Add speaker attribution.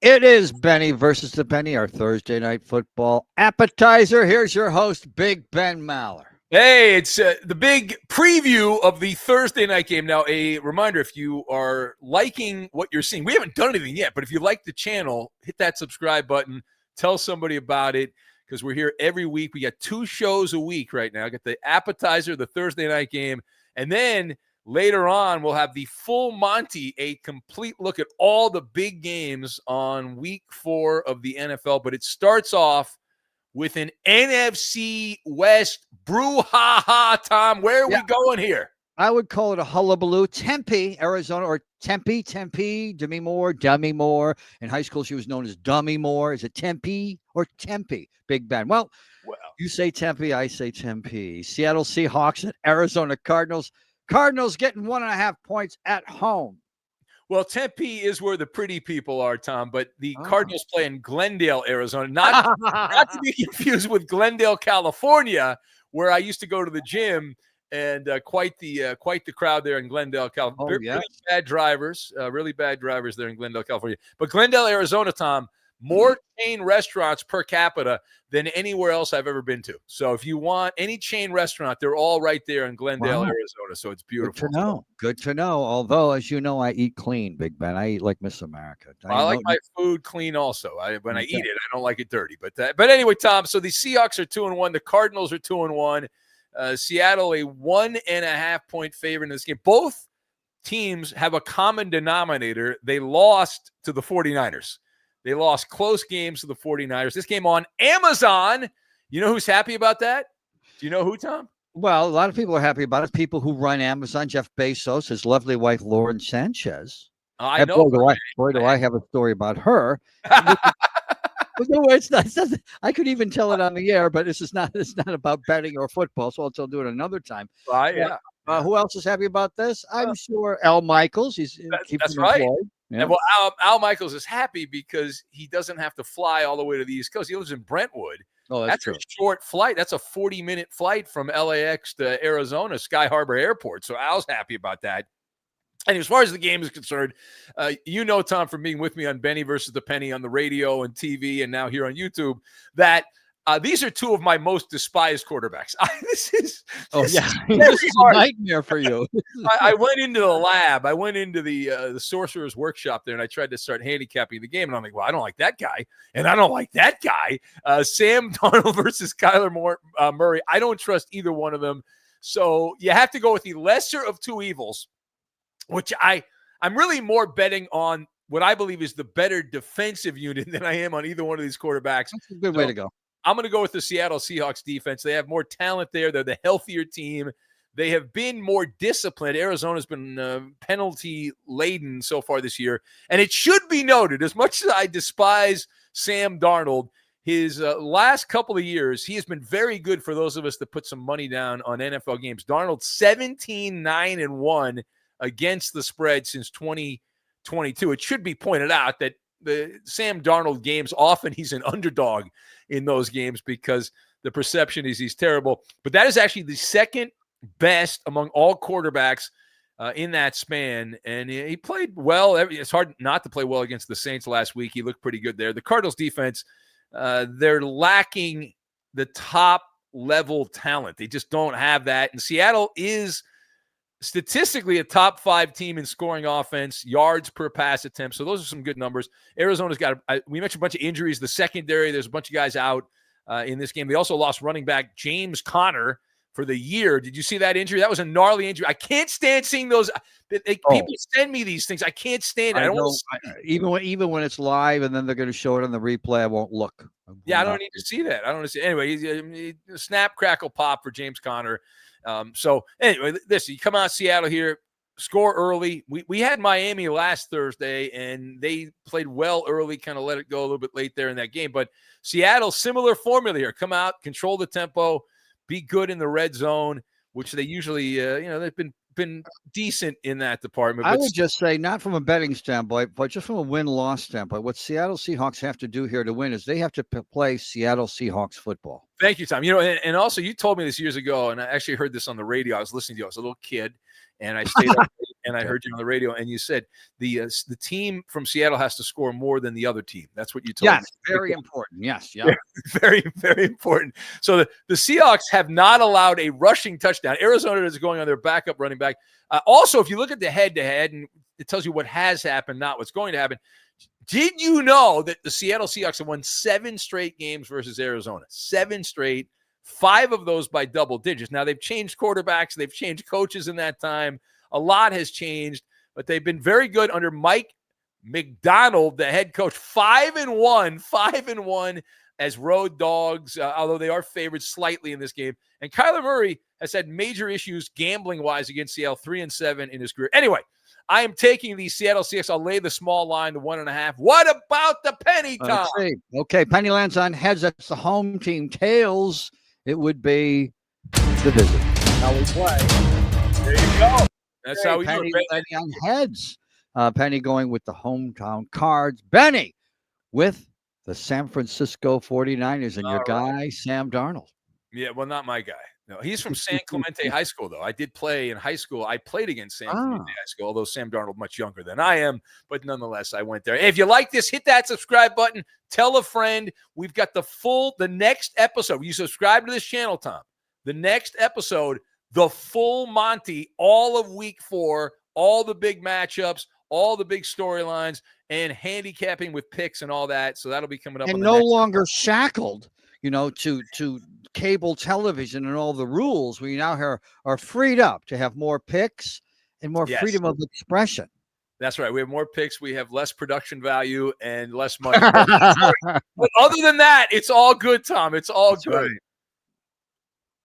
Speaker 1: It is Benny versus the Penny, our Thursday night football appetizer. Here's your host, Big Ben Maller.
Speaker 2: Hey, it's the big preview of the Thursday night game. Now, a reminder, if you are liking what you're seeing, we haven't done anything yet, but if you like the channel, hit that subscribe button, tell somebody about it, because we're here every week. We got 2 shows a week right now. I got the appetizer, the Thursday night game, and then later on, we'll have the full Monty, a complete look at all the big games on week 4 of the NFL. But it starts off with an NFC West brouhaha, Tom. Where are we going here?
Speaker 1: I would call it a hullabaloo. Tempe, Arizona, or Tempe, Demi Moore. In high school, she was known as Dummy Moore. Is it Tempe or Tempe? Big Ben. Well, you say Tempe, I say Tempe. Seattle Seahawks and Arizona Cardinals. Cardinals getting 1.5 points at home.
Speaker 2: Well, Tempe is where the pretty people are, Tom, but the Cardinals play in Glendale, Arizona, not to be confused with Glendale, California, where I used to go to the gym, and quite the crowd there in Glendale, California. Really bad drivers there in Glendale, California. But Glendale, Arizona, Tom, more chain restaurants per capita than anywhere else I've ever been to. So if you want any chain restaurant, they're all right there in Glendale, Arizona. So it's beautiful.
Speaker 1: Good to know. Although, as you know, I eat clean, Big Ben. I eat like Miss America.
Speaker 2: I like my food clean also. When I eat it, I don't like it dirty. But anyway, Tom, so the Seahawks are 2-1. The Cardinals are 2-1. Seattle, a 1.5 point favorite in this game. Both teams have a common denominator. They lost to the 49ers. They lost close games to the 49ers. This game on Amazon. You know who's happy about that? Do you know who, Tom?
Speaker 1: Well, a lot of people are happy about it. People who run Amazon, Jeff Bezos, his lovely wife, Lauren Sanchez.
Speaker 2: I know.
Speaker 1: Boy, do I have a story about her. No, it's not. I could even tell it on the air, but it's not about betting or football, so I'll do it another time. Who else is happy about this? I'm sure Al Michaels.
Speaker 2: That's right. Yeah. And well, Al Michaels is happy because he doesn't have to fly all the way to the East Coast. He lives in Brentwood.
Speaker 1: Oh, that's true.
Speaker 2: A short flight. That's a 40-minute flight from LAX to Arizona, Sky Harbor Airport. So Al's happy about that. And as far as the game is concerned, Tom, from being with me on Benny versus the Penny on the radio and TV and now here on YouTube, that these are 2 of my most despised quarterbacks. This is
Speaker 1: a nightmare for you.
Speaker 2: I went into the lab. I went into the sorcerer's workshop there, and I tried to start handicapping the game. And I'm like, well, I don't like that guy, and I don't like that guy. Sam Darnold versus Kyler Murray. I don't trust either one of them. So you have to go with the lesser of 2 evils, which I'm really more betting on what I believe is the better defensive unit than I am on either one of these quarterbacks.
Speaker 1: That's a good way to go.
Speaker 2: I'm going to go with the Seattle Seahawks defense. They have more talent there. They're the healthier team. They have been more disciplined. Arizona's been penalty-laden so far this year. And it should be noted, as much as I despise Sam Darnold, his last couple of years, he has been very good for those of us that put some money down on NFL games. Darnold 17-9-1 against the spread since 2022. It should be pointed out that the Sam Darnold games, often he's an underdog in those games because the perception is he's terrible. But that is actually the second best among all quarterbacks in that span. And he played well. It's hard not to play well against the Saints last week. He looked pretty good there. The Cardinals defense, they're lacking the top level talent. They just don't have that. And Seattle is statistically a top 5 team in scoring offense, yards per pass attempt. So those are some good numbers. Arizona's got, we mentioned a bunch of injuries. The secondary, there's a bunch of guys out in this game. They also lost running back James Conner for the year. Did you see that injury? That was a gnarly injury. I can't stand seeing those. People send me these things. I can't stand it. I don't want to
Speaker 1: even when it's live and then they're going to show it on the replay, I won't look.
Speaker 2: I don't need to see that. I don't want to see. Anyway, he snap, crackle, pop for James Conner. So anyway, listen, you come out of Seattle here, score early. We had Miami last Thursday, and they played well early, kind of let it go a little bit late there in that game. But Seattle, similar formula here. Come out, control the tempo, be good in the red zone, which they usually, they've been decent in that department.
Speaker 1: I would just say, not from a betting standpoint, but just from a win-loss standpoint, what Seattle Seahawks have to do here to win is they have to play Seattle Seahawks football.
Speaker 2: Thank you, Tom. And also you told me this years ago, and I actually heard this on the radio. I was listening to you. I was a little kid, and I stayed up and I heard you on the radio, and you said the team from Seattle has to score more than the other team. That's what you told me.
Speaker 1: Yes, very important. Yes, yeah.
Speaker 2: Very, very important. So the Seahawks have not allowed a rushing touchdown. Arizona is going on their backup running back. Also, if you look at the head-to-head, and it tells you what has happened, not what's going to happen. Did you know that the Seattle Seahawks have won 7 straight games versus Arizona? 7 straight, 5 of those by double digits. Now, they've changed quarterbacks. They've changed coaches in that time. A lot has changed, but they've been very good under Mike McDonald, the head coach. 5-1 as road dogs, although they are favored slightly in this game. And Kyler Murray has had major issues gambling-wise against Seattle, 3-7 in his career. Anyway, I am taking the Seattle Seahawks. I'll lay the small line to 1.5. What about the penny, Tom?
Speaker 1: Okay, penny lands on heads. That's the home team. Tails, it would be the visit.
Speaker 2: How we play. There you go. That's how we do it.
Speaker 1: Penny on heads. Penny going with the hometown Cards. Benny with the San Francisco 49ers and your guy, Sam Darnold.
Speaker 2: Yeah, well, not my guy. No, he's from San Clemente High School, though. I did play in high school. I played against San Clemente High School, although Sam Darnold much younger than I am. But nonetheless, I went there. If you like this, hit that subscribe button. Tell a friend. We've got the next episode. You subscribe to this channel, Tom. The next episode, the full Monty, all of week 4, all the big matchups, all the big storylines, and handicapping with picks and all that. So that'll be coming up.
Speaker 1: And no longer shackled, to cable television and all the rules. We now are freed up to have more picks and more freedom of expression.
Speaker 2: That's right. We have more picks. We have less production value and less money. But other than that, it's all good, Tom. It's all good. Right.